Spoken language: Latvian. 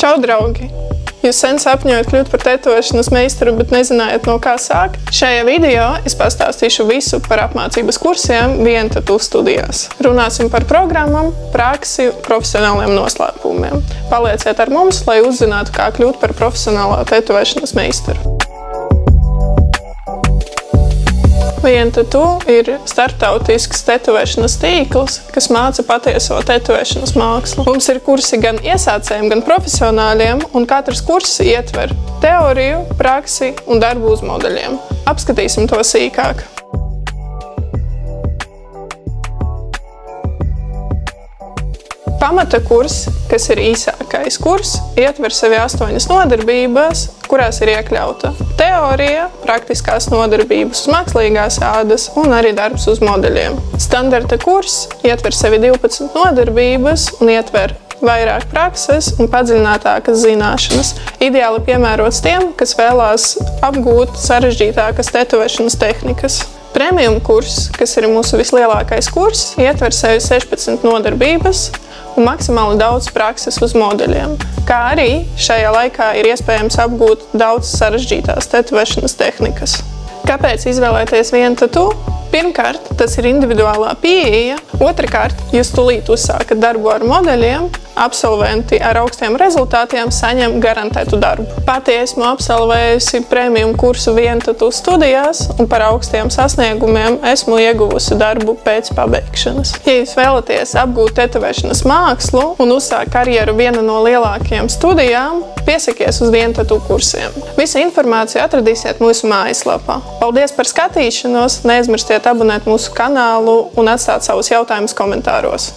Čau, draugi! Jūs sen sapņojat kļūt par tetovēšanas meistaru, bet nezinājat, no kā sākt? Šajā video es pastāstīšu visu par apmācības kursiem Vientatu studijās. Runāsim par programmām, praksi, profesionāliem noslēpumiem. Palieciet ar mums, lai uzzinātu, kā kļūt par profesionālā tetovēšanas meistaru. Vientatu ir starptautisks tetovēšanas tīkls, kas māca patieso tetovēšanas mākslu. Mums ir kursi gan iesācējiem, gan profesionāļiem, un katrs kurs ietver teoriju, praksi un darbu uz modeļiem. Apskatīsim to sīkāk. Pamata kurs, kas ir īsākais kurs, ietver sevi 8 nodarbības, kurās ir iekļauta teorija, praktiskās nodarbības uz mākslīgās ādas un arī darbs uz modeļiem. Standarta kurs ietver sevi 12 nodarbības un ietver vairāk prakses un padziļinātākas zināšanas. Ideāli piemērots tiem, kas vēlās apgūt sarežģītākas tetovēšanas tehnikas. Premium kurs, kas ir mūsu vislielākais kurs, ietver sevi 16 nodarbības un maksimāli daudz prakses uz modeļiem, kā arī šajā laikā ir iespējams apgūt daudz sarežģītās tetovēšanas tehnikas. Kāpēc izvēlēties Vientatu? Pirmkārt, tas ir individuālā pieeja. Otrakārt, jūs tūlīt uzsākat darbu ar modeļiem, absolventi ar augstiem rezultātiem saņem garantētu darbu. Pati esmu absolvējusi premium kursu Vientatu studijās un par augstiem sasniegumiem esmu ieguvusi darbu pēc pabeigšanas. Ja jūs vēlaties apgūt tetovēšanas mākslu un uzsākt karjeru viena no lielākajām studijām, piesakies uz Vientatu kursiem. Visu informāciju atradīsiet mūsu mājaslapā. Paldies par skatīšanos, neaizmirstiet abonēt mūsu kanālu un atstāt savus jautājumus komentāros.